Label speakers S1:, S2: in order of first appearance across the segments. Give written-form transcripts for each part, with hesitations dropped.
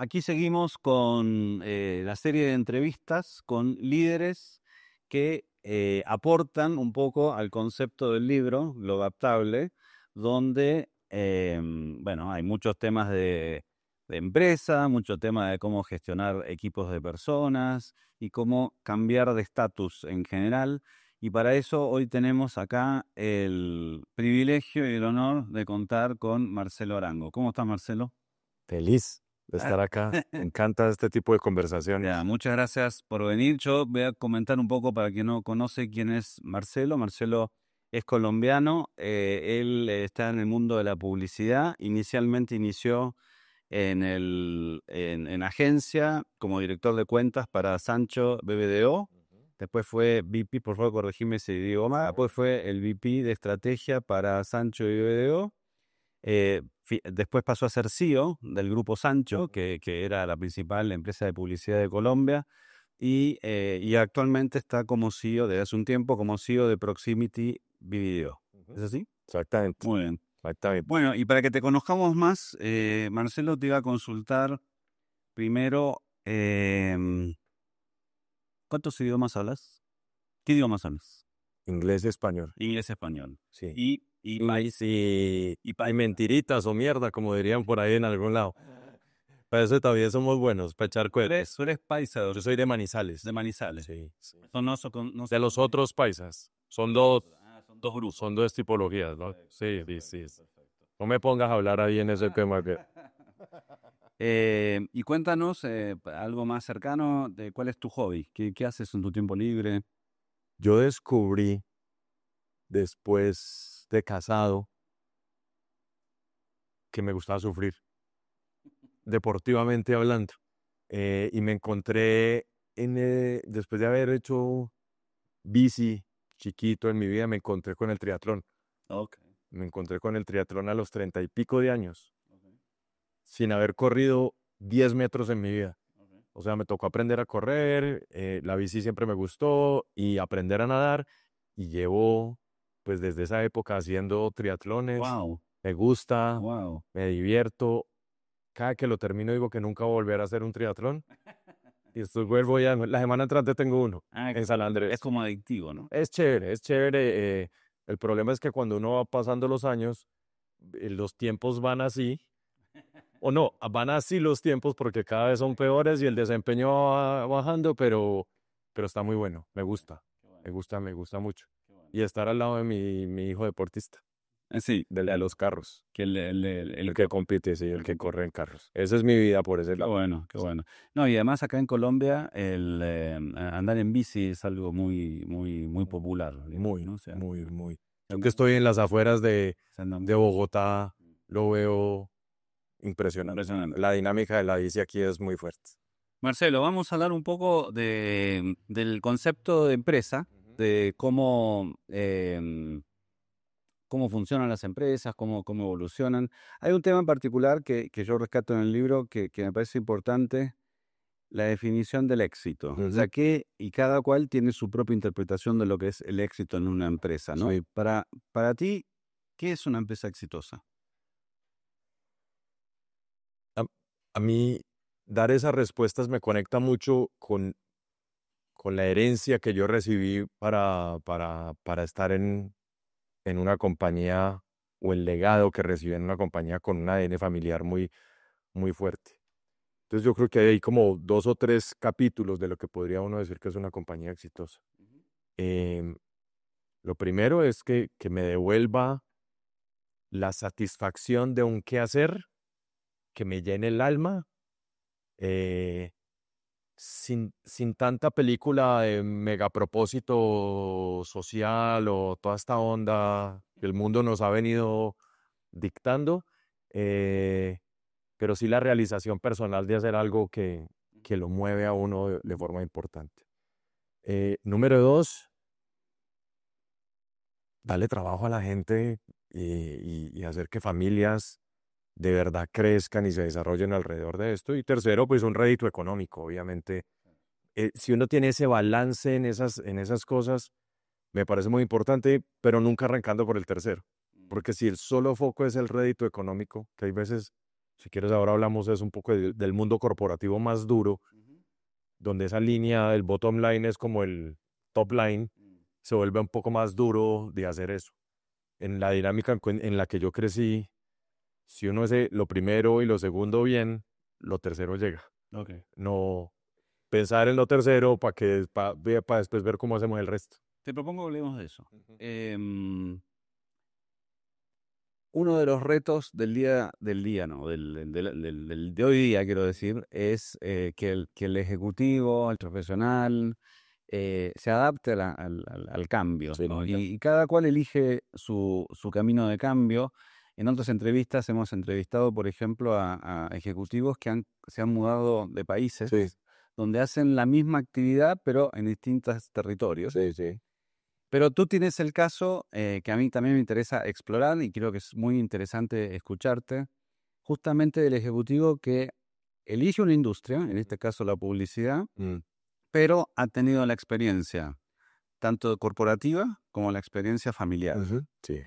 S1: aquí seguimos con la serie de entrevistas con líderes que aportan un poco al concepto del libro, Lo Adaptable, donde, bueno, hay muchos temas de empresa, muchos temas de cómo gestionar equipos de personas y cómo cambiar de estatus en general. Y para eso hoy tenemos acá el privilegio y el honor de contar con Marcelo Arango. ¿Cómo estás, Marcelo?
S2: Feliz de estar acá. Me encanta este tipo de conversaciones.
S1: Ya, muchas gracias por venir. Yo voy a comentar un poco para quien no conoce quién es Marcelo. Marcelo es colombiano. Él está en el mundo de la publicidad. Inicialmente inició en agencia como director de cuentas para Sancho BBDO. Después fue VP, por favor corregime si digo mal. Después fue el VP de estrategia para Sancho y BBDO. Después pasó a ser CEO del grupo Sancho, que era la principal empresa de publicidad de Colombia, y actualmente está como CEO, desde hace un tiempo, como CEO de Proximity Video. ¿Es así?
S2: Exactamente,
S1: Muy bien.
S2: exactamente.
S1: Bueno, y para que te conozcamos más, Marcelo, te iba a consultar primero, ¿cuántos idiomas hablas? ¿Qué idiomas hablas?
S2: Inglés y español.
S1: Inglés, español.
S2: Sí.
S1: Y país.
S2: Y mentiritas o mierda, como dirían por ahí en algún lado. Para eso todavía somos buenos, para echar cuentos.
S1: Tú eres paisa
S2: Yo soy de Manizales.
S1: de Manizales.
S2: Sí.
S1: No
S2: De los
S1: son-
S2: otros paisas. Son
S1: dos grupos.
S2: son dos tipologías, ¿no? Sí, sí, sí. No me pongas a hablar ahí en ese tema que...
S1: Y cuéntanos algo más cercano de cuál es tu hobby, qué haces en tu tiempo libre.
S2: Yo descubrí, después de casado, que me gustaba sufrir, deportivamente hablando. Y me encontré, después de haber hecho bici chiquito en mi vida, me encontré con el triatlón.
S1: Okay.
S2: Me encontré con el triatlón a los 30 y pico de años, sin haber corrido 10 metros en mi vida. O sea, me tocó aprender a correr, la bici siempre me gustó y aprender a nadar. Y llevo, pues desde esa época haciendo triatlones.
S1: Wow,
S2: Me gusta,
S1: wow.
S2: me divierto. Cada que lo termino digo que nunca voy a volver a hacer un triatlón. Y esto vuelvo ya, la semana entrante tengo uno en San Andrés.
S1: Es como adictivo, ¿no?
S2: Es chévere, es chévere. El problema es que cuando uno va pasando los años, los tiempos van así, o no, van así los tiempos porque cada vez son peores y el desempeño va bajando, pero está muy bueno, me gusta, me gusta mucho. Y estar al lado de mi hijo deportista,
S1: Sí,
S2: del de los carros,
S1: que
S2: el que compite, sí, el que corre en carros. Esa es mi vida por ese
S1: qué
S2: lado.
S1: bueno, qué bueno. No, y además acá en Colombia el andar en bici es algo muy, muy, muy popular, digamos,
S2: Muy,
S1: ¿no? O sea,
S2: muy, muy. Yo que estoy en las afueras de Bogotá, lo veo impresionante.
S1: impresionante.
S2: La dinámica de la bici aquí es muy fuerte.
S1: Marcelo, vamos a hablar un poco del concepto de empresa, de cómo funcionan las empresas, cómo evolucionan. Hay un tema en particular que yo rescato en el libro que me parece importante, la definición del éxito. O sea, y cada cual tiene su propia interpretación de lo que es el éxito en una empresa, ¿no?
S2: Sí.
S1: Para ti, ¿qué es una empresa exitosa?
S2: A, a mí dar esas respuestas me conecta mucho con la herencia que yo recibí para estar en una compañía o el legado que recibí en una compañía con un ADN familiar muy, muy fuerte. Entonces yo creo que hay como 2 o 3 capítulos de lo que podría uno decir que es una compañía exitosa. Em, lo primero es que me devuelva la satisfacción de un quehacer que me llene el alma, eh, sin tanta película de megapropósito social o toda esta onda que el mundo nos ha venido dictando, eh, pero sí la realización personal de hacer algo que lo mueve a uno de forma importante. Número 2, darle trabajo a la gente y hacer que familias de verdad crezcan y se desarrollen alrededor de esto. Y tercero, pues un rédito económico, obviamente. Si uno tiene ese balance en esas cosas, me parece muy importante, pero nunca arrancando por el tercero. Porque si el solo foco es el rédito económico, que hay veces Si quieres, ahora hablamos es un poco del mundo corporativo más duro,
S1: Ujú.
S2: donde esa línea del bottom line es como el top line,
S1: Mm.
S2: se vuelve un poco más duro de hacer eso. En la dinámica en la que yo crecí, si uno hace lo primero y lo segundo bien, lo tercero llega.
S1: Ok.
S2: No pensar en lo tercero para que para después ver cómo hacemos el resto.
S1: Te propongo que hablemos de eso.
S2: Ujú.
S1: Uno de los retos del día, no, de hoy día, quiero decir, es que el ejecutivo, el profesional, se adapte al cambio,
S2: Sí,
S1: ¿no?
S2: ya.
S1: Y cada cual elige su camino de cambio. En otras entrevistas hemos entrevistado, por ejemplo, a ejecutivos que se han mudado de
S2: Sí,
S1: países donde hacen la misma actividad, pero en distintos territorios.
S2: sí, sí.
S1: Pero tú tienes el caso que a mí también me interesa explorar y creo que es muy interesante escucharte, justamente del ejecutivo que elige una industria, en este caso la publicidad,
S2: Mm,
S1: pero ha tenido la experiencia tanto corporativa como la experiencia familiar.
S2: ujú, sí.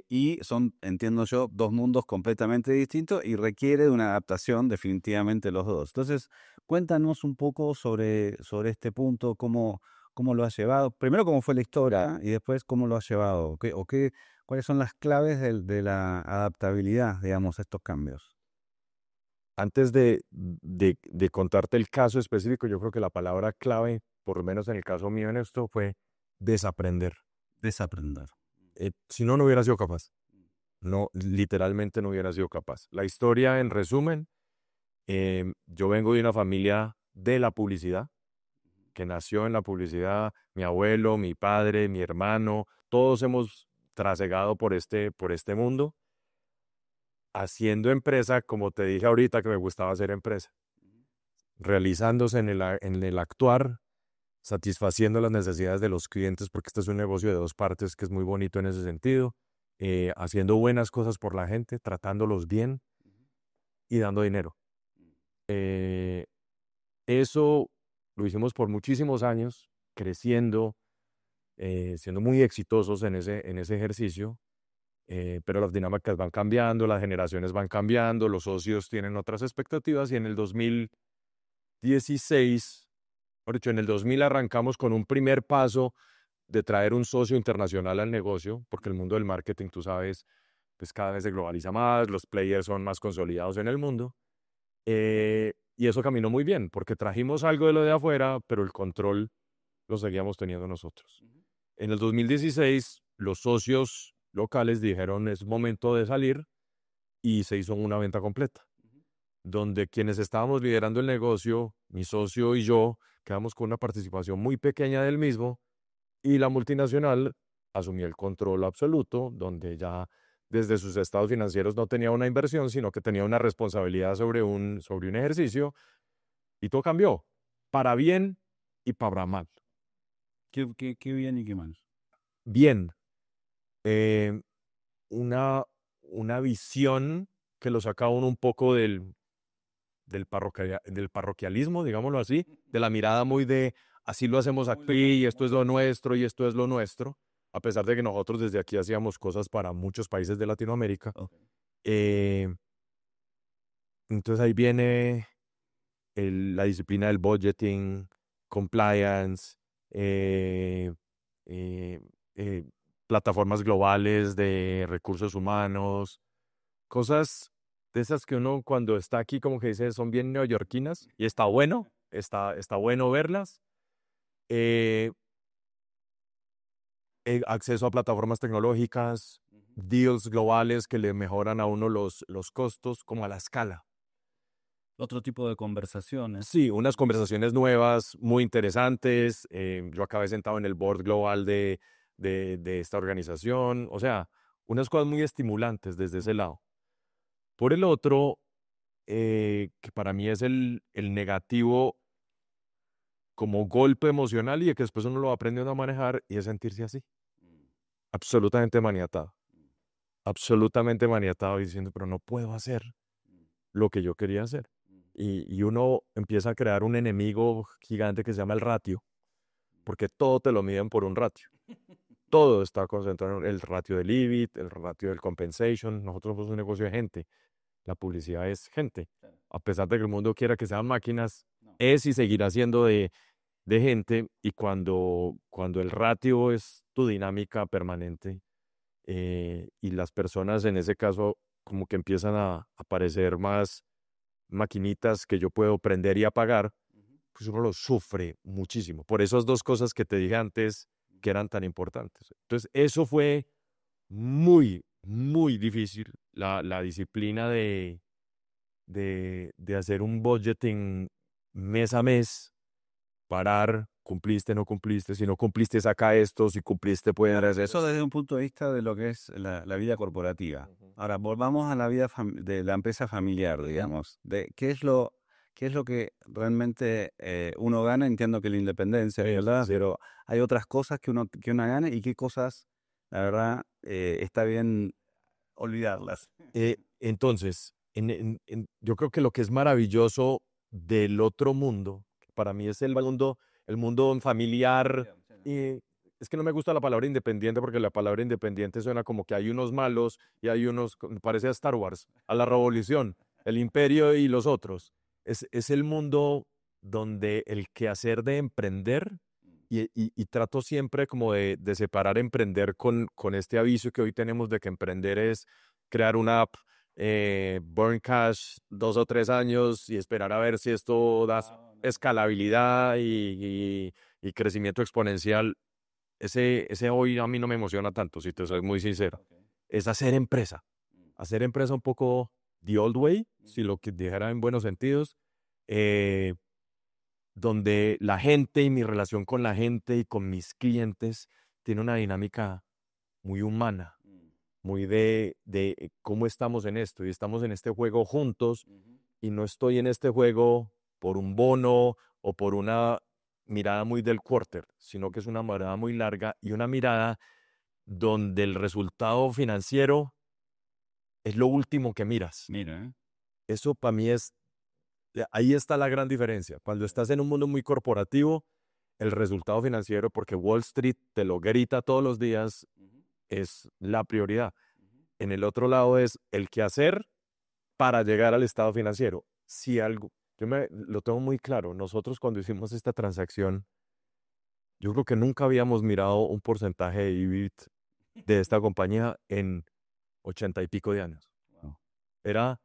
S1: Y son, entiendo yo, dos mundos completamente distintos y requiere de una adaptación definitivamente los dos. Entonces, cuéntanos un poco sobre este punto, cómo lo has llevado. Primero, cómo fue la historia y después cómo lo has llevado. ¿Cuáles son las claves de la adaptabilidad, digamos, a estos cambios?
S2: Antes de contarte el caso específico, yo creo que la palabra clave, por lo menos en el caso mío en esto, fue desaprender.
S1: Desaprender.
S2: Si no, no hubiera sido capaz. No, literalmente no hubiera sido capaz. La historia, en resumen, yo vengo de una familia de la publicidad, que nació en la publicidad. Mi abuelo, mi padre, mi hermano, todos hemos trasegado por este mundo, haciendo empresa, como te dije ahorita que me gustaba hacer empresa, realizándose en el actuar, satisfaciendo las necesidades de los clientes, porque este es un negocio de dos partes que es muy bonito en ese sentido, haciendo buenas cosas por la gente, tratándolos bien y dando dinero. Eh, Eso lo hicimos por muchísimos años, creciendo, siendo muy exitosos en ese ejercicio, pero las dinámicas van cambiando, las generaciones van cambiando, los socios tienen otras expectativas y en el 2016, por hecho, en el 2000 arrancamos con un primer paso de traer un socio internacional al negocio, porque el mundo del marketing, tú sabes, pues cada vez se globaliza más, los players son más consolidados en el mundo. Y eso caminó muy bien, porque trajimos algo de lo de afuera, pero el control lo seguíamos teniendo nosotros. En el 2016, los socios locales dijeron es momento de salir y se hizo una venta completa, donde quienes estábamos liderando el negocio, mi socio y yo, quedamos con una participación muy pequeña del mismo y la multinacional asumió el control absoluto, donde ya desde sus estados financieros no tenía una inversión, sino que tenía una responsabilidad sobre un ejercicio y todo cambió, para bien y para mal.
S1: ¿Qué bien y qué mal?
S2: Bien, eh, una, una visión que lo saca a uno un poco del parroquialismo, digámoslo así, de la mirada muy de así lo hacemos
S1: Muy
S2: aquí
S1: local,
S2: y esto
S1: muy
S2: es lo
S1: local.
S2: nuestro y esto es lo nuestro, a pesar de que nosotros desde aquí hacíamos cosas para muchos países de Latinoamérica.
S1: Ok.
S2: Eh, entonces ahí viene la disciplina del budgeting, compliance, eh, eh, eh, plataformas globales de recursos humanos, cosas de esas que uno cuando está aquí como que dice son bien neoyorquinas y está bueno, está bueno verlas. Eh, Acceso a plataformas tecnológicas,
S1: Ujú.
S2: deals globales que le mejoran a uno los costos como a la escala.
S1: Otro tipo de conversaciones.
S2: Sí, unas conversaciones nuevas, muy interesantes. Yo acabé sentado en el board global de esta organización. O sea, unas cosas muy estimulantes desde ese lado. Por el otro, que para mí es el negativo como golpe emocional y que después uno lo va aprendiendo a manejar y es sentirse así, absolutamente maniatado. Absolutamente maniatado diciendo, pero no puedo hacer lo que yo quería hacer. Y uno empieza a crear un enemigo gigante que se llama el ratio, porque todo te lo miden por un ratio. Todo está concentrado en el ratio del EBIT, el ratio del compensation. Nosotros somos un negocio de gente. La publicidad es gente. A pesar de que el mundo quiera que sean máquinas,
S1: No.
S2: es y seguirá siendo de gente. Y cuando el ratio es tu dinámica permanente, y las personas en ese caso como que empiezan a aparecer más maquinitas que yo puedo prender y apagar,
S1: Ujú.
S2: pues uno lo sufre muchísimo. Por esas dos cosas que te dije antes que eran tan importantes. Entonces, eso fue muy, muy difícil, la disciplina de hacer un budgeting mes a mes, parar, cumpliste, no cumpliste, si no cumpliste, saca esto, si cumpliste, puede dar
S1: Eso
S2: eso.
S1: desde un punto de vista de lo que es la vida corporativa.
S2: Ujú.
S1: Ahora, volvamos a la vida de la empresa familiar, digamos. De qué es lo que realmente uno gana. Entiendo que la independencia,
S2: Sí,
S1: ¿verdad?
S2: sí.
S1: Pero hay otras cosas que uno gana y qué cosas, la verdad, está bien olvidarlas.
S2: Entonces, yo creo que lo que es maravilloso del otro mundo, que para mí es el mundo familiar, y es que no me gusta la palabra independiente porque la palabra independiente suena como que hay unos malos y hay unos, me parece a Star Wars, a la revolución, el imperio y los otros. Es el mundo donde el quehacer de emprender, y trato siempre como de separar emprender con este aviso que hoy tenemos de que emprender es crear una app, burn cash 2 o 3 años y esperar a ver si esto da escalabilidad y crecimiento exponencial. Ese hoy a mí no me emociona tanto, si te soy muy sincero. Es hacer empresa un poco the old way, si lo que dijera en buenos sentidos, eh, donde la gente y mi relación con la gente y con mis clientes tiene una dinámica muy humana, muy de cómo estamos en esto, y estamos en este juego juntos, y no estoy en este juego por un bono o por una mirada muy del quarter, sino que es una mirada muy larga y una mirada donde el resultado financiero es lo último que miras.
S1: Mira, ¿eh?
S2: Eso para mí ahí está la gran diferencia. Cuando estás en un mundo muy corporativo, el resultado financiero, porque Wall Street te lo grita todos los días, es la prioridad. En el otro lado es el qué hacer para llegar al estado financiero. Si algo, lo tengo muy claro, nosotros cuando hicimos esta transacción, yo creo que nunca habíamos mirado un porcentaje de EBIT de esta compañía en 80 y pico de años.
S1: Wow.
S2: Era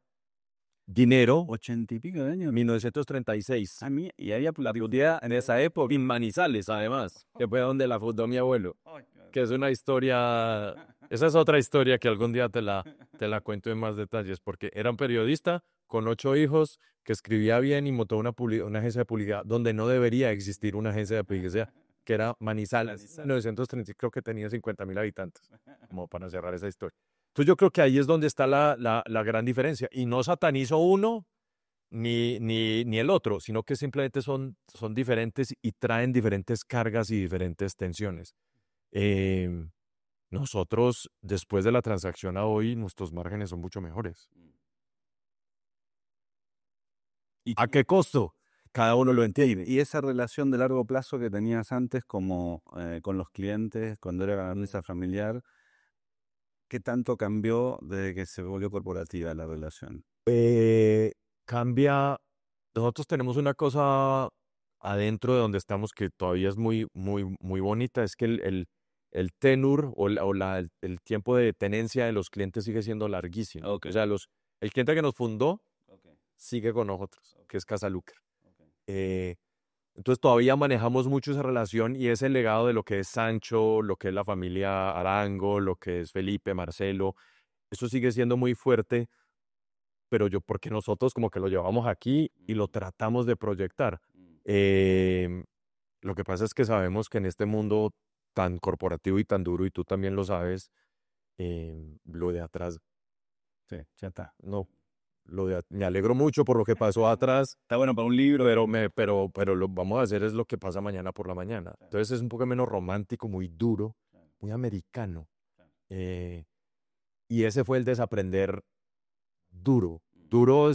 S2: dinero,
S1: 80 y pico de años.
S2: 1936.
S1: A mí, y había
S2: La fundía en esa época, en Manizales, además, que fue donde la fundó mi abuelo, que es una historia, esa es otra historia que algún día te la cuento en más detalles, porque era un periodista con 8 hijos que escribía bien y montó una agencia de publicidad donde no debería existir una agencia de publicidad, que era Manizales. En 1930, creo que tenía 50.000 habitantes, como para cerrar esa historia. Entonces yo creo que ahí es donde está la gran diferencia. Y no satanizo uno ni el otro, sino que simplemente son diferentes y traen diferentes cargas y diferentes tensiones. Em, Nosotros, después de la transacción a hoy, nuestros márgenes son mucho mejores.
S1: ¿Y
S2: ¿A qué costo? Cada uno lo entiende.
S1: y esa relación de largo plazo que tenías antes como con los clientes, cuando era la mesa familiar, qué tanto cambió desde que se volvió corporativa la relación?
S2: Cambia. Nosotros tenemos una cosa adentro de donde estamos que todavía es muy, muy, muy bonita, es que el tenure el tiempo de tenencia de los clientes sigue siendo larguísimo.
S1: Ok.
S2: O sea, el cliente que nos fundó
S1: Okay.
S2: sigue con nosotros, que es Casa Luker.
S1: Okay.
S2: Entonces todavía manejamos mucho esa relación y ese legado de lo que es Sancho, lo que es la familia Arango, lo que es Felipe, Marcelo, eso sigue siendo muy fuerte, pero porque nosotros como que lo llevamos aquí y lo tratamos de proyectar. Em, lo que pasa es que sabemos que en este mundo tan corporativo y tan duro, y tú también lo sabes, lo de atrás,
S1: Sí, ya está.
S2: no, me alegro mucho por lo que pasó atrás,
S1: Está bueno para un libro.
S2: pero lo vamos a hacer es lo que pasa mañana por la mañana. Entonces es un poco menos romántico, muy duro, muy americano. Eh, y ese fue el desaprender duro. Duro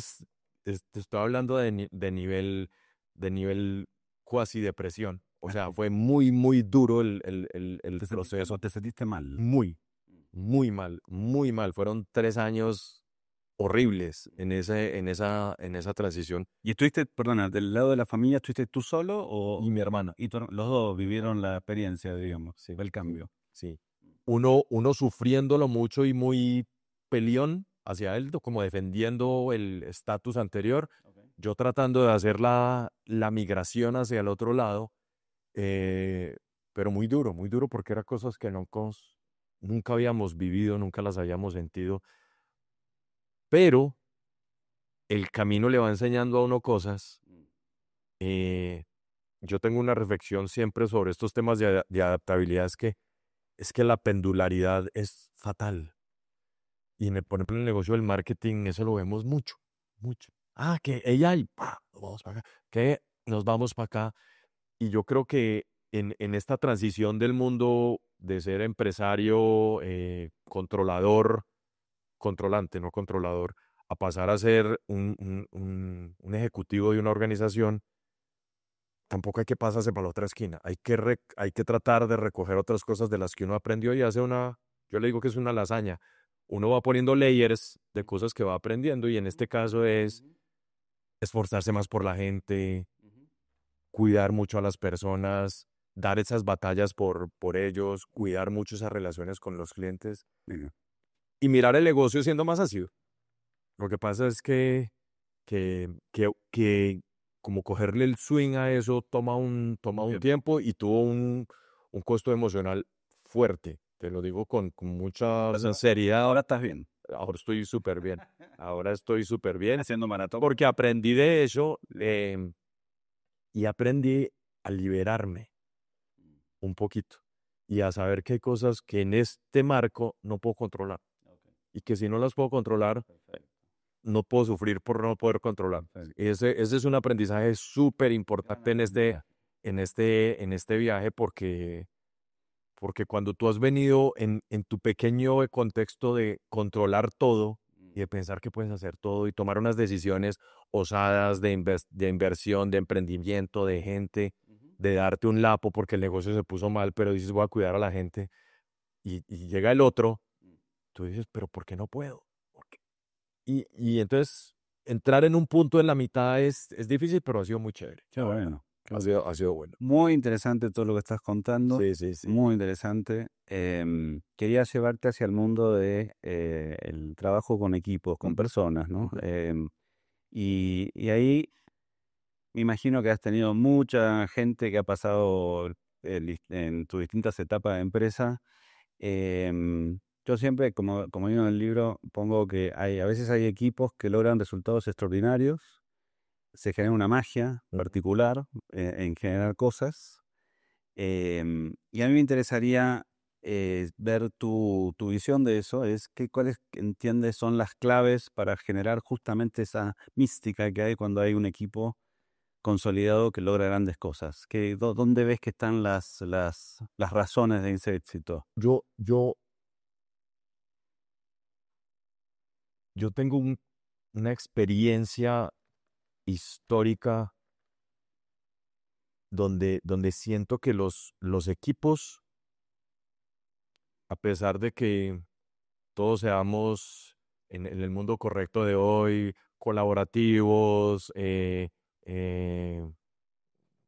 S2: te estoy hablando de nivel cuasi depresión. O sea, fue muy, muy duro el proceso.
S1: ¿Te sentiste mal?
S2: Muy, muy mal, muy mal. Fueron 3 años horribles en esa transición.
S1: ¿Y estuviste, perdona, del lado de la familia, estuviste tú solo
S2: Y
S1: o
S2: mi hermana,
S1: los dos vivieron la experiencia, digamos,
S2: sí,
S1: el
S2: sí,
S1: cambio?
S2: sí. Uno sufriéndolo mucho y muy peleón hacia él, como defendiendo el estatus anterior,
S1: Okay.
S2: yo tratando de hacer la migración hacia el otro lado, eh, pero muy duro porque eran cosas que nunca habíamos vivido, nunca las habíamos sentido, pero el camino le va enseñando a uno cosas. eh, yo tengo una reflexión siempre sobre estos temas de adaptabilidad, es que la pendularidad es fatal. Y por ejemplo, en el negocio del marketing, eso lo vemos mucho, mucho. Ah, que ella y pa, nos vamos para acá, que nos vamos para acá. Y yo creo que en esta transición del mundo de ser empresario, controlador, controlante, no controlador, a pasar a ser un ejecutivo de una organización, tampoco hay que pasarse para la otra esquina. Hay que tratar de recoger otras cosas de las que uno aprendió y hace yo le digo que es una lasaña. Uno va poniendo layers de cosas que va aprendiendo y en este caso es esforzarse más por la gente, cuidar mucho a las personas, dar esas batallas por ellos, cuidar mucho esas relaciones con los clientes
S1: Venga.
S2: y mirar el negocio siendo más ácido. Lo que pasa es que como cogerle el swing a eso toma un tiempo y tuvo un costo emocional fuerte. Te lo digo con mucha sinceridad.
S1: Ahora estás bien.
S2: Ahora estoy súper bien. Ahora estoy súper bien
S1: Haciendo maratón.
S2: porque aprendí de eso y aprendí a liberarme un poquito y a saber que hay cosas que en este marco no puedo controlar y que si no las puedo controlar,
S1: Perfecto.
S2: no puedo sufrir por no poder controlar.
S1: Perfecto.
S2: Ese es un aprendizaje súper importante
S1: Gran aprendizaje.
S2: en este viaje porque cuando tú has venido en tu pequeño contexto de controlar todo y de pensar que puedes hacer todo y tomar unas decisiones osadas de inversión, de emprendimiento, de gente, de darte un lapo porque el negocio se puso mal, pero dices voy a cuidar a la gente y llega el otro, tú dices, pero ¿por qué no puedo? ¿Por qué? Y entonces entrar en un punto en la mitad es difícil, pero ha sido muy chévere.
S1: Qué bueno.
S2: Ha sido bueno.
S1: Muy interesante todo lo que estás contando.
S2: Sí, sí, sí.
S1: Muy interesante. Quería llevarte hacia el mundo de el trabajo con equipos, con personas, ¿no? Y ahí me imagino que has tenido mucha gente que ha pasado en tus distintas etapas de empresa. Yo siempre, como digo en el libro, pongo que a veces hay equipos que logran resultados extraordinarios, se genera una magia particular en generar cosas. Y a mí me interesaría ver tu visión de eso, cuáles entiendes son las claves para generar justamente esa mística que hay cuando hay un equipo consolidado que logra grandes cosas. ¿Dónde ves que están las razones de ese éxito?
S2: Yo, yo, yo tengo una experiencia histórica donde siento que los equipos, a pesar de que todos seamos en el mundo correcto de hoy, colaborativos, eh,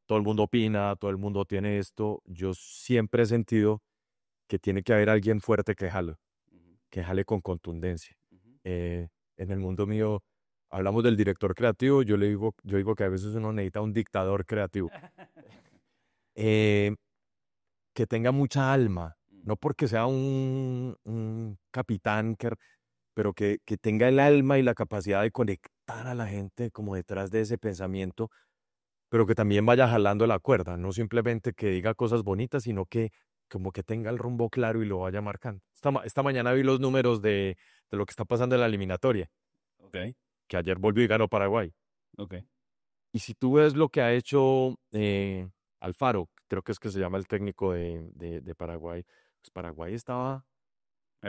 S2: todo el mundo opina, todo el mundo tiene esto, yo siempre he sentido que tiene que haber alguien fuerte que jale con contundencia. Eh, en el mundo mío hablamos del director creativo, yo digo que a veces uno necesita un dictador creativo. Eh, que tenga mucha alma, no porque sea un capitán, pero que tenga el alma y la capacidad de conectar a la gente como detrás de ese pensamiento, pero que también vaya jalando la cuerda, no simplemente que diga cosas bonitas, sino que como que tenga el rumbo claro y lo vaya marcando. Esta mañana vi los números de lo que está pasando en la eliminatoria,
S1: Ok,
S2: que ayer volvió y ganó Paraguay.
S1: ok.
S2: Y si tú ves lo que ha hecho Alfaro, creo que es que se llama el técnico de Paraguay, pues Paraguay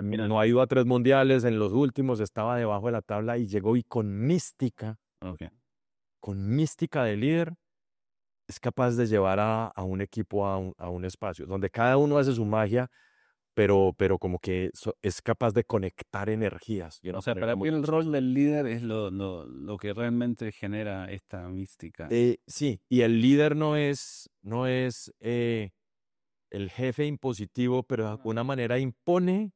S2: no ha ido a 3 mundiales, en los últimos estaba debajo de la tabla y llegó y
S1: Ok.
S2: con mística de líder, es capaz de llevar a un equipo a un espacio donde cada uno hace su magia, pero como que es capaz de conectar energías.
S1: O sea, para mí el rol del líder es lo que realmente genera esta mística.
S2: Sí, y el líder no es el jefe impositivo, pero de alguna manera impone,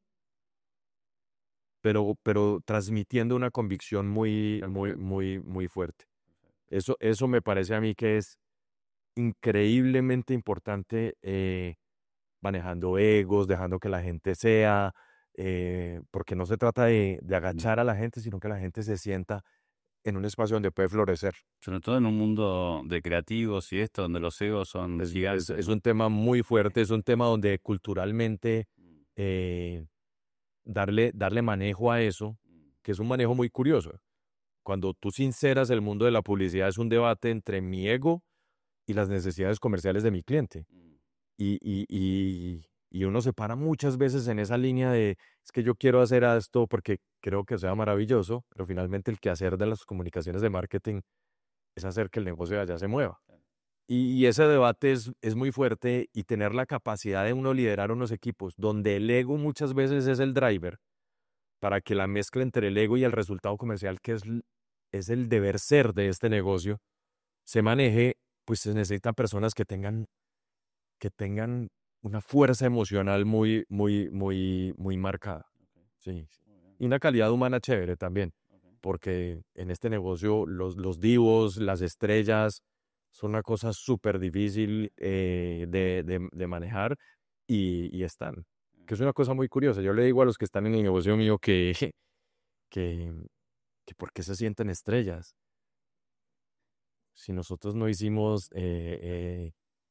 S2: pero transmitiendo una convicción muy, muy, muy, muy fuerte. Eso me parece a mí que es increíblemente importante, manejando egos, dejando que la gente sea, porque no se trata de agachar a la gente, sino que la gente se sienta en un espacio donde puede florecer.
S1: Sobre todo en un mundo de creativos y esto, donde los egos son gigantes.
S2: Es un tema muy fuerte, es un tema donde culturalmente eh, darle manejo a eso, que es un manejo muy curioso. Cuando tú sinceras el mundo de la publicidad, es un debate entre mi ego y las necesidades comerciales de mi cliente. Y uno se para muchas veces en esa línea de, es que yo quiero hacer esto porque creo que sea maravilloso, pero finalmente el quehacer de las comunicaciones de marketing es hacer que el negocio de allá se mueva. Y ese debate es muy fuerte, y tener la capacidad de uno liderar unos equipos donde el ego muchas veces es el driver, para que la mezcla entre el ego y el resultado comercial, que es el deber ser de este negocio, se maneje, pues se necesitan personas que tengan una fuerza emocional muy, muy, muy, muy marcada. Sí. Y una calidad humana chévere también, porque en este negocio los divos, las estrellas, son una cosa súper difícil de manejar, y están. Que es una cosa muy curiosa. Yo le digo a los que están en el negocio mío que, que ¿por qué se sienten estrellas? Si nosotros no hicimos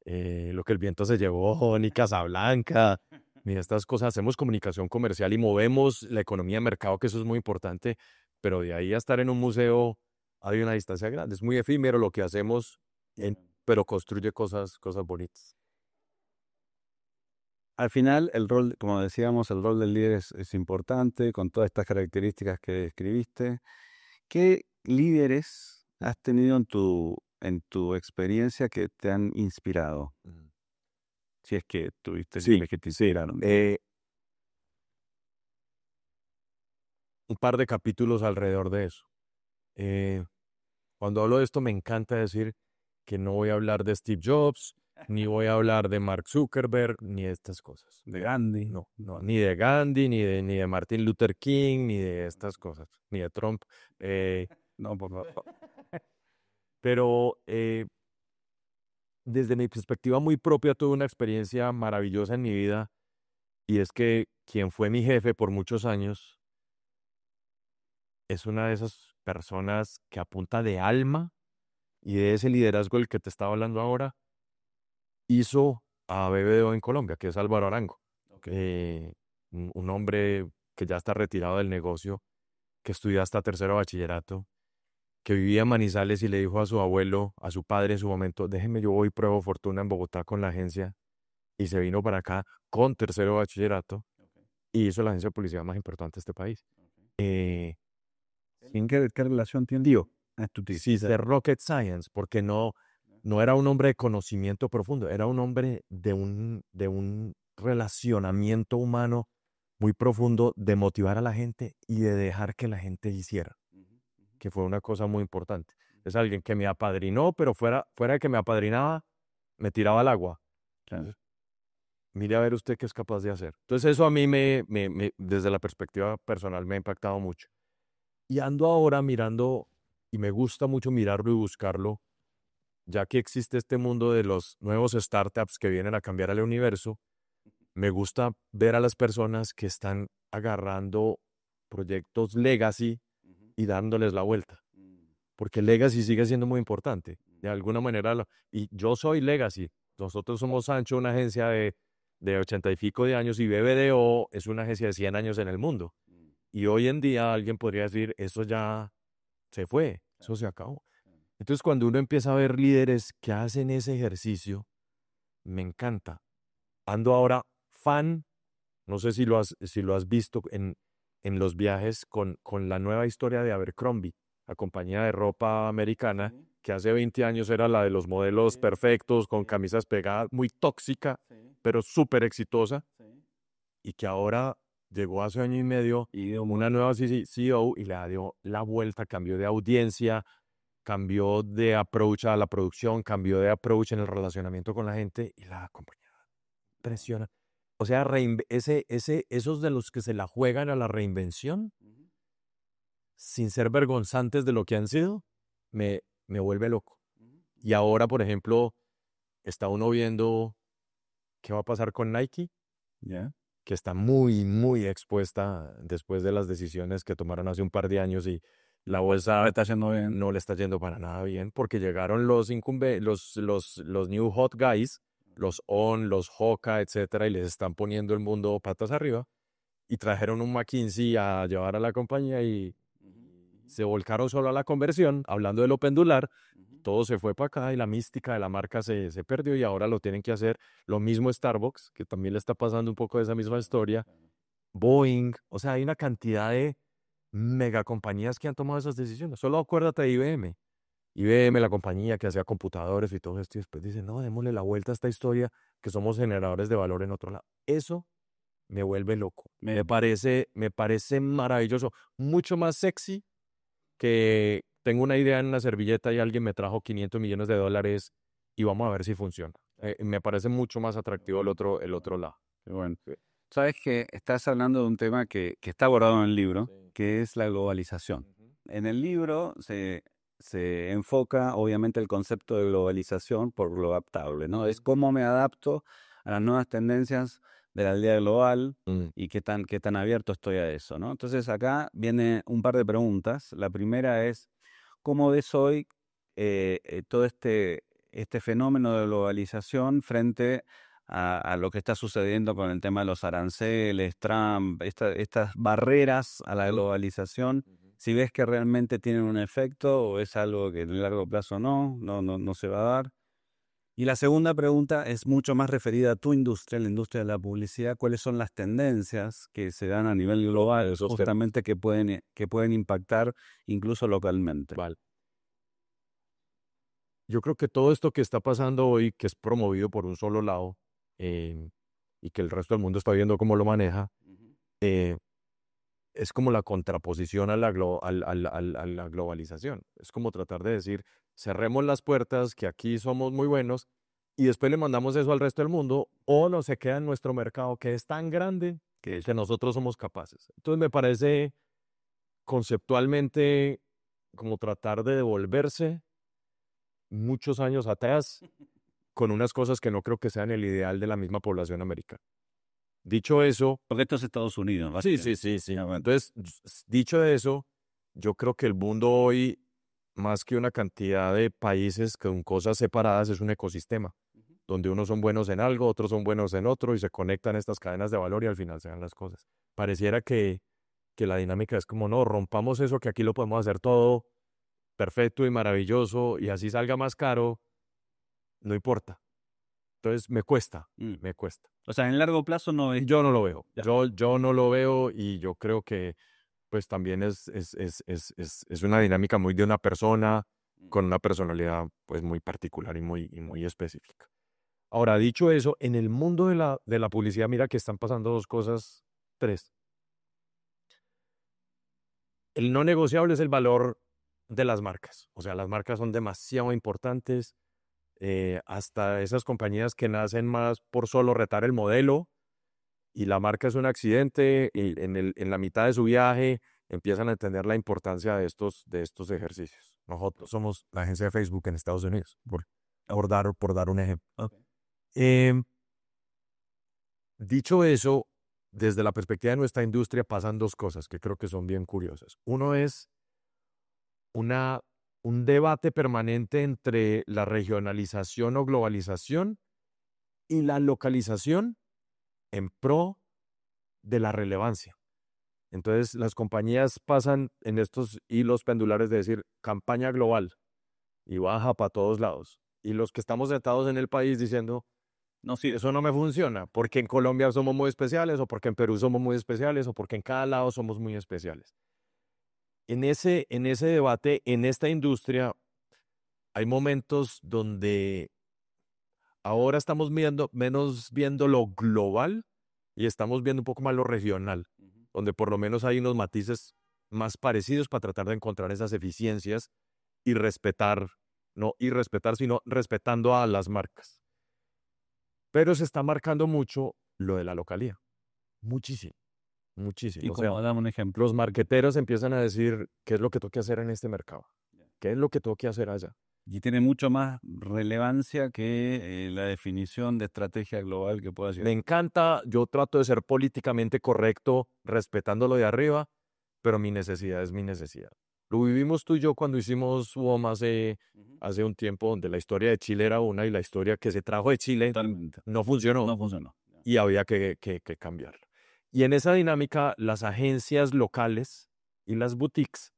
S2: Lo que el viento se llevó, ni Casablanca, ni estas cosas, hacemos comunicación comercial y movemos la economía de mercado, que eso es muy importante, pero de ahí a estar en un museo hay una distancia grande. Es muy efímero lo que hacemos, pero construye cosas bonitas.
S1: Al final, el rol, como decíamos, el rol del líder es importante, con todas estas características que describiste. ¿Qué líderes has tenido en tu experiencia que te han inspirado? Si es que tuviste
S2: Sí,
S1: líderes que te
S2: sí.
S1: inspiraron.
S2: Un par de capítulos alrededor de eso. Cuando hablo de esto, me encanta decir que no voy a hablar de Steve Jobs, ni voy a hablar de Mark Zuckerberg, ni de estas cosas.
S1: De Gandhi.
S2: No, ni de Gandhi, ni de Martin Luther King, ni de estas cosas, ni de Trump.
S1: No, por favor.
S2: Pero desde mi perspectiva muy propia, tuve una experiencia maravillosa en mi vida, y es que quien fue mi jefe por muchos años es una de esas personas que, a punta de alma y de ese liderazgo del que te estaba hablando ahora, hizo a BBDO en Colombia, que es Álvaro Arango. Un hombre que ya está retirado del negocio, que estudió hasta tercero de bachillerato, que vivía en Manizales y le dijo a su abuelo, a su padre en su momento: déjeme, yo voy y pruebo fortuna en Bogotá con la agencia, y se vino para acá con tercero de bachillerato y hizo la agencia de publicidad más importante de este país.
S1: ¿Qué relación tiene? Tío,
S2: Sí, de rocket science, porque no era un hombre de conocimiento profundo, era un hombre de un relacionamiento humano muy profundo, de motivar a la gente y de dejar que la gente hiciera, que fue una cosa muy importante. Es alguien que me apadrinó, pero fuera de que me apadrinaba, me tiraba al agua.
S1: Claro.
S2: Mire a ver usted qué es capaz de hacer. Entonces eso a mí desde la perspectiva personal, me ha impactado mucho. Y ando ahora mirando, y me gusta mucho mirarlo y buscarlo, ya que existe este mundo de los nuevos startups que vienen a cambiar el universo. Me gusta ver a las personas que están agarrando proyectos legacy y dándoles la vuelta, porque legacy sigue siendo muy importante. De alguna manera, y yo soy legacy. Nosotros somos Sancho, una agencia de 80 y pico de años, y BBDO es una agencia de 100 años en el mundo. Y hoy en día alguien podría decir, eso ya se fue, eso se acabó. Entonces, cuando uno empieza a ver líderes que hacen ese ejercicio, me encanta. Ando ahora fan, no sé si lo has visto en los viajes, con la nueva historia de Abercrombie, la compañía de ropa americana, que hace 20 años era la de los modelos perfectos, con camisas pegadas, muy tóxica, pero súper exitosa. y que ahora llegó hace año y medio
S1: Y de un-
S2: una nueva CEO y le dio la vuelta, cambió de audiencia, cambió de approach a la producción, cambió de approach en el relacionamiento con la gente y la compañía impresiona. O sea, esos de los que se la juegan a la reinvención, sin ser vergonzantes de lo que han sido, me vuelve loco. Y ahora, por ejemplo, está uno viendo qué va a pasar con Nike,
S1: ¿Ya?
S2: que está muy, muy expuesta después de las decisiones que tomaron hace un par de años y la bolsa
S1: Está yendo bien.
S2: no le está yendo para nada bien porque llegaron los new hot guys, los On, los Hoka, etcétera, y les están poniendo el mundo patas arriba y trajeron un McKinsey a llevar a la compañía y se volcaron solo a la conversión, hablando de lo pendular, todo se fue para acá y la mística de la marca se perdió y ahora lo tienen que hacer. Lo mismo Starbucks, que también le está pasando un poco de esa misma historia. Boeing, o sea, hay una cantidad de megacompañías que han tomado esas decisiones. Solo acuérdate de IBM. IBM, la compañía que hacía computadores y todo esto, y después dicen, no, démosle la vuelta a esta historia, que somos generadores de valor en otro lado. Eso me vuelve loco. Me parece maravilloso. Mucho más sexy que tengo una idea en una servilleta y alguien me trajo 500 millones de dólares y vamos a ver si funciona. Me parece mucho más atractivo el otro lado.
S1: Qué bueno.
S2: Sí.
S1: Sabes que estás hablando de un tema que está abordado en el libro,
S2: Sí.
S1: que es la globalización.
S2: Ujú.
S1: En el libro se enfoca obviamente el concepto de globalización por lo adaptable, ¿no? Es cómo me adapto a las nuevas tendencias de la aldea global
S2: Mm.
S1: y qué tan abierto estoy a eso, ¿no? Entonces acá viene un par de preguntas. La primera es, ¿cómo ves hoy todo este fenómeno de globalización frente a lo que está sucediendo con el tema de los aranceles, Trump, estas barreras a la globalización? Si ves que realmente tienen un efecto o es algo que en el largo plazo no se va a dar. Y la segunda pregunta es mucho más referida a tu industria, la industria de la publicidad. ¿Cuáles son las tendencias que se dan a nivel global,
S2: Esos temas.
S1: justamente que pueden impactar incluso localmente?
S2: Vale. Yo creo que todo esto que está pasando hoy, que es promovido por un solo lado, y que el resto del mundo está viendo cómo lo maneja, eh, es como la contraposición a a la globalización. Es como tratar de decir, cerremos las puertas, que aquí somos muy buenos, y después le mandamos eso al resto del mundo, o no se queda en nuestro mercado, que es tan grande que nosotros somos capaces. Entonces me parece conceptualmente como tratar de devolverse muchos años atrás con unas cosas que no creo que sean el ideal de la misma población americana. Dicho eso,
S1: Porque esto es Estados Unidos,
S2: sí,
S1: básicamente.
S2: sí.
S1: Ya, bueno.
S2: Entonces, dicho eso, yo creo que el mundo hoy, más que una cantidad de países con cosas separadas, es un ecosistema, donde unos son buenos en algo, otros son buenos en otro, y se conectan estas cadenas de valor y al final se dan las cosas. Pareciera que la dinámica es como, no, rompamos eso, que aquí lo podemos hacer todo perfecto y maravilloso, y así salga más caro, no importa. Entonces, me cuesta,
S1: Mm.
S2: me cuesta.
S1: O sea, en largo plazo no es...
S2: Yo no lo veo.
S1: Ya.
S2: Yo no lo veo y yo creo que pues también es una dinámica muy de una persona con una personalidad pues muy particular y muy específica. Ahora, dicho eso, en el mundo de la publicidad, mira que están pasando dos cosas, tres. El no negociable es el valor de las marcas. O sea, las marcas son demasiado importantes. Hasta esas compañías que nacen más por solo retar el modelo y la marca es un accidente y en la mitad de su viaje empiezan a entender la importancia de estos ejercicios. Nosotros somos la agencia de Facebook en Estados Unidos, por dar un ejemplo.
S1: Ok.
S2: Em, Dicho eso, desde la perspectiva de nuestra industria pasan dos cosas que creo que son bien curiosas. Uno es una, un debate permanente entre la regionalización o globalización y la localización en pro de la relevancia. Entonces, las compañías pasan en estos hilos pendulares de decir campaña global y baja para todos lados. Y los que estamos sentados en el país diciendo,
S1: No,
S2: sí,
S1: sí,
S2: eso no me funciona, porque en Colombia somos muy especiales, o porque en Perú somos muy especiales, o porque en cada lado somos muy especiales. En ese debate, en esta industria, hay momentos donde ahora estamos viendo, menos viendo lo global y estamos viendo un poco más lo regional, donde por lo menos hay unos matices más parecidos para tratar de encontrar esas eficiencias y respetar, no irrespetar, sino respetando a las marcas. Pero se está marcando mucho lo de la localía. Muchísimo, muchísimo.
S1: Y
S2: O sea,
S1: como dame un ejemplo.
S2: los marqueteros empiezan a decir qué es lo que tengo que hacer en este mercado, qué es lo que tengo que hacer allá.
S1: Y tiene mucho más relevancia que la definición de estrategia global que pueda
S2: Me
S1: llegar.
S2: encanta, yo trato de ser políticamente correcto, respetando lo de arriba, pero mi necesidad es mi necesidad. Lo vivimos tú y yo cuando hicimos UOM hace un tiempo, donde la historia de Chile era una y la historia que se trajo de Chile
S1: Totalmente.
S2: no funcionó
S1: No funcionó.
S2: y había que cambiarlo. Y en esa dinámica, las agencias locales y las boutiques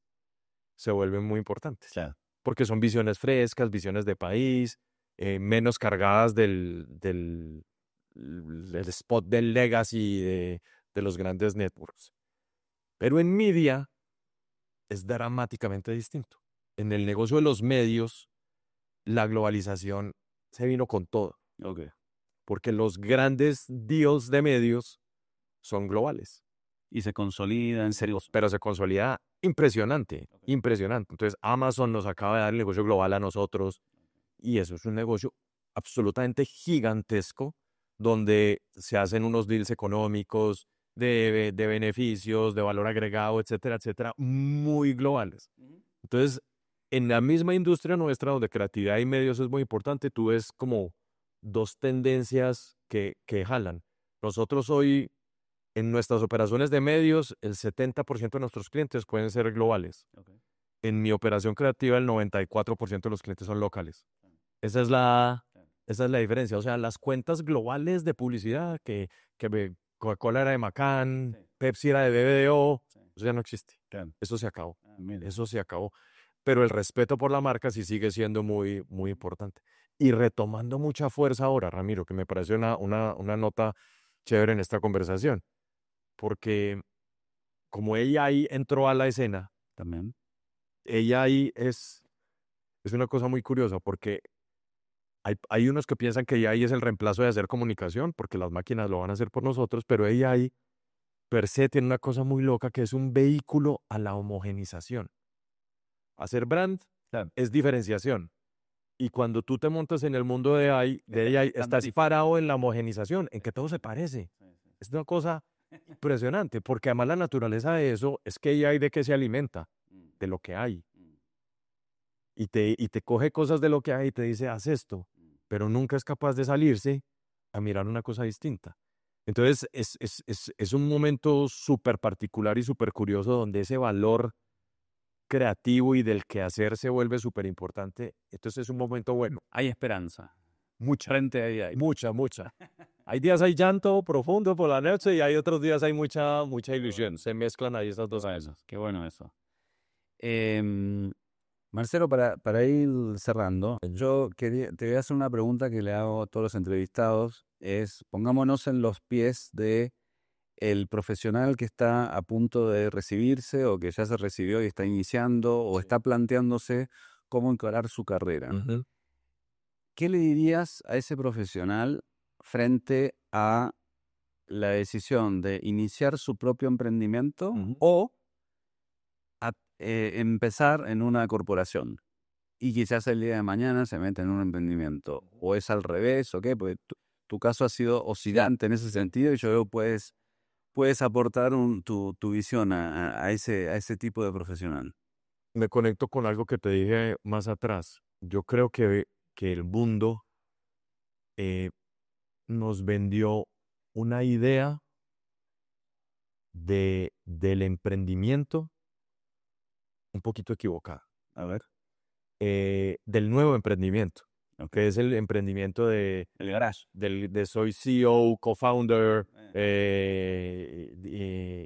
S2: se vuelven muy importantes,
S1: Claro.
S2: porque son visiones frescas, visiones de país, menos cargadas del spot del legacy de los grandes networks. Pero en media es dramáticamente distinto. En el negocio de los medios, la globalización se vino con todo,
S1: Ok.
S2: porque los grandes deals de medios son globales,
S1: Y se consolida en serio.
S2: pero se consolida impresionante, impresionante. Entonces Amazon nos acaba de dar el negocio global a nosotros y eso es un negocio absolutamente gigantesco donde se hacen unos deals económicos, de beneficios, de valor agregado, etcétera, etcétera, muy globales. Entonces, en la misma industria nuestra, donde creatividad y medios es muy importante, tú ves como dos tendencias que jalan. Nosotros hoy, en nuestras operaciones de medios, el 70% de nuestros clientes pueden ser globales.
S1: Okay.
S2: En mi operación creativa, el 94% de los clientes son locales. Esa es la diferencia. O sea, las cuentas globales de publicidad, Coca-Cola era de Macán,
S1: Sí.
S2: Pepsi era de BBDO,
S1: Sí.
S2: eso ya no existe.
S1: Claro.
S2: Eso se acabó.
S1: Mira.
S2: Eso se acabó. Pero el respeto por la marca sí sigue siendo muy, muy importante. Y retomando mucha fuerza ahora, Ramiro, que me pareció una nota chévere en esta conversación, porque como AI entró a la escena,
S1: También.
S2: AI es una cosa muy curiosa, porque hay unos que piensan que AI es el reemplazo de hacer comunicación, porque las máquinas lo van a hacer por nosotros, pero AI per se tiene una cosa muy loca que es un vehículo a la homogenización. Hacer brand
S1: Claro.
S2: es diferenciación. Y cuando tú te montas en el mundo de AI, estás parado en la homogenización, en que todo se parece. Es una cosa impresionante, porque además la naturaleza de eso es que AI de qué se alimenta, de lo que hay. Y te coge cosas de lo que hay y te dice, haz esto, pero nunca es capaz de salirse a mirar una cosa distinta. Entonces es un momento súper particular y súper curioso donde ese valor creativo y del quehacer se vuelve súper importante. Entonces es un momento bueno.
S1: Hay esperanza.
S2: Mucha.
S1: Frente a ella hay.
S2: Mucha, mucha. Hay días hay llanto profundo por la noche y hay otros días hay mucha ilusión. Se mezclan ahí esas dos cosas.
S1: Qué bueno eso. Marcelo, para ir cerrando, yo te voy a hacer una pregunta que le hago a todos los entrevistados. Es, pongámonos en los pies de el profesional que está a punto de recibirse o que ya se recibió y está iniciando o está planteándose cómo encarar su carrera.
S2: Ujú.
S1: ¿Qué le dirías a ese profesional frente a la decisión de iniciar su propio emprendimiento o empezar en una corporación? Y quizás el día de mañana se mete en un emprendimiento. ¿O es al revés o qué? Porque tu caso ha sido oscilante en ese sentido y yo veo puedes aportar tu visión a ese tipo de profesional.
S2: Me conecto con algo que te dije más atrás. Yo creo que el mundo nos vendió una idea del emprendimiento un poquito equivocada.
S1: A ver.
S2: Del nuevo emprendimiento,
S1: Ok.
S2: que es el emprendimiento
S1: El garage.
S2: de soy CEO, co-founder,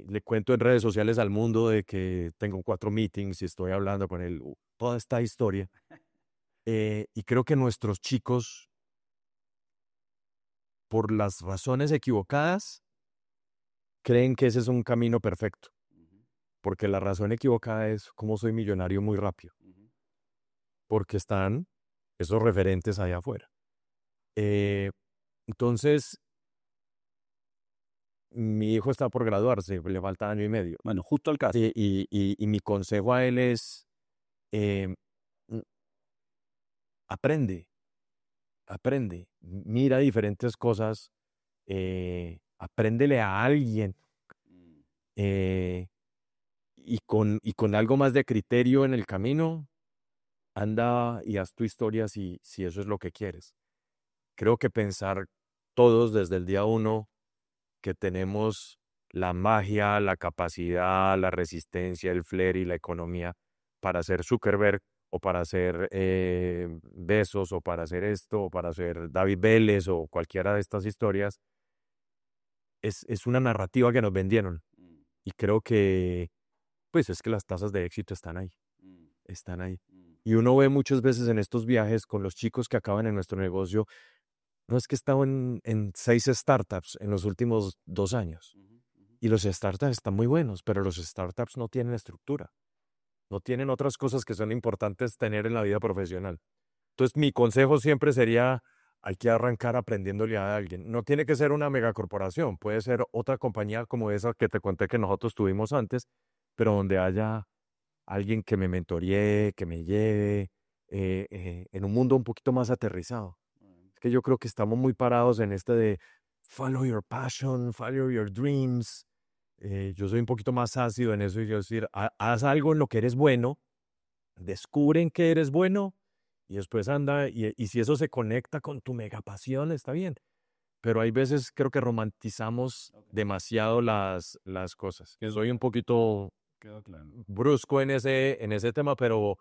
S2: le cuento en redes sociales al mundo de que tengo 4 meetings y estoy hablando con él, toda esta historia. Y creo que nuestros chicos, por las razones equivocadas, creen que ese es un camino perfecto, porque la razón equivocada es cómo soy millonario muy rápido, porque están esos referentes allá afuera. Entonces, mi hijo está por graduarse, le falta año y medio.
S1: Bueno, justo al caso.
S2: Y mi consejo a él es, eh, mm, aprende, mira diferentes cosas, apréndele a alguien, eh, y con algo más de criterio en el camino, anda y haz tu historia si eso es lo que quieres. Creo que pensar todos desde el día uno que tenemos la magia, la capacidad, la resistencia, el flair y la economía para ser Zuckerberg o para ser Bezos o para hacer esto o para ser David Vélez o cualquiera de estas historias, es una narrativa que nos vendieron. Y creo que, pues es que las tasas de éxito están ahí, están ahí. Y uno ve muchas veces en estos viajes con los chicos que acaban en nuestro negocio, no es que he estado en 6 startups en los últimos 2 años. Y los startups están muy buenos, pero los startups no tienen estructura. No tienen otras cosas que son importantes tener en la vida profesional. Entonces, mi consejo siempre sería, hay que arrancar aprendiéndole a alguien. No tiene que ser una megacorporación, puede ser otra compañía como esa que te conté que nosotros tuvimos antes, pero donde haya alguien que me mentoree, que me lleve en un mundo un poquito más aterrizado. Es que yo creo que estamos muy parados en este de follow your passion, follow your dreams. Yo soy un poquito más ácido en eso y yo decir, haz algo en lo que eres bueno, descubre en qué eres bueno y después anda y si eso se conecta con tu mega pasión, está bien. Pero hay veces creo que romantizamos demasiado las cosas. Soy un poquito
S1: Quedó claro.
S2: brusco en ese tema, pero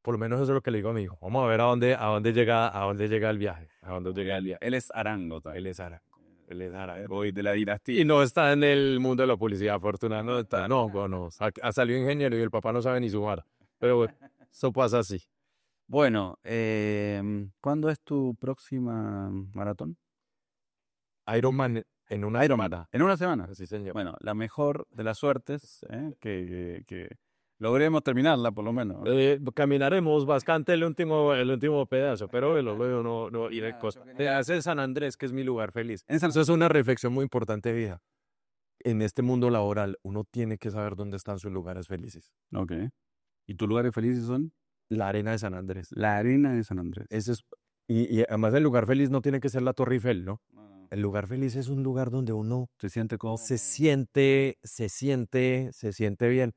S2: por lo menos eso es lo que le digo a mi hijo. Vamos a ver a dónde llega el viaje. A dónde llega el viaje.
S1: Él es Arango también.
S2: Él es árabe. Él es árabe.
S1: Hoy de la dinastía.
S2: Y no está en el mundo de la publicidad, afortunadamente. No está. No, bueno, ha salido ingeniero y el papá no sabe ni sumar. Pero bueno, eso pasa así.
S1: Bueno, ¿cuándo es tu próxima maratón?
S2: Ironman en una semana.
S1: ¿En una semana?
S2: Sí, señor.
S1: Bueno, la mejor de las suertes, que logremos terminarla por lo menos.
S2: Caminaremos bastante el último pedazo, pero luego no iré cosa. Hace San Andrés, que es mi lugar feliz. Eso es una reflexión muy importante de vida. En este mundo laboral, uno tiene que saber dónde están sus lugares felices.
S1: Ok. ¿Y tus lugares felices son?
S2: La arena de San Andrés.
S1: La arena de San Andrés.
S2: Ese es, y además el lugar feliz no tiene que ser la Torre Eiffel, ¿no? El lugar feliz es un lugar donde uno
S1: Se siente como...
S2: se siente bien.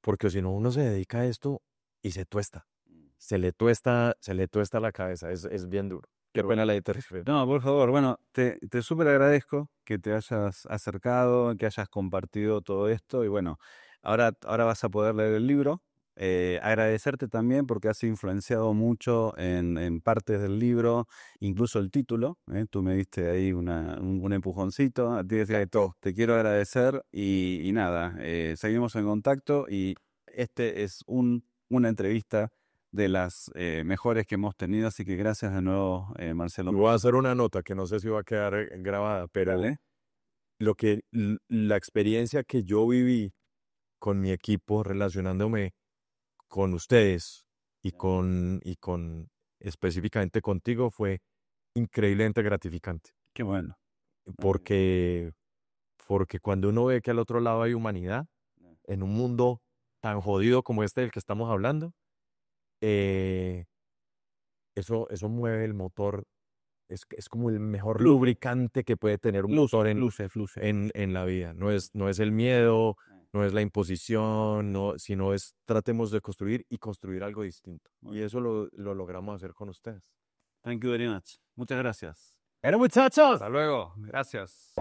S2: Porque si no, uno se dedica a esto y se tuesta. Se le tuesta la cabeza. Es bien duro. Qué pena la interrupción.
S1: No, por favor. Bueno, te súper agradezco que te hayas acercado, que hayas compartido todo esto. Y bueno, ahora vas a poder leer el libro. Agradecerte también porque has influenciado mucho en partes del libro, incluso el título. Tú me diste ahí un empujoncito. A ti decía, te quiero agradecer y nada, seguimos en contacto y este es una entrevista de las mejores que hemos tenido, así que gracias de nuevo, Marcelo.
S2: Voy a hacer una nota que no sé si va a quedar grabada, pero la experiencia que yo viví con mi equipo relacionándome con ustedes y con específicamente contigo fue increíblemente gratificante.
S1: Qué bueno.
S2: Porque cuando uno ve que al otro lado hay humanidad, en un mundo tan jodido como este del que estamos hablando, eso mueve el motor. Es como el mejor lubricante que puede tener un motor en la vida. No es el miedo, no es la imposición, sino tratemos de construir algo distinto. Y eso lo logramos hacer con ustedes.
S1: Thank you very much. Muchas gracias.
S2: ¡Pero muchachos!
S1: Hasta luego. Gracias.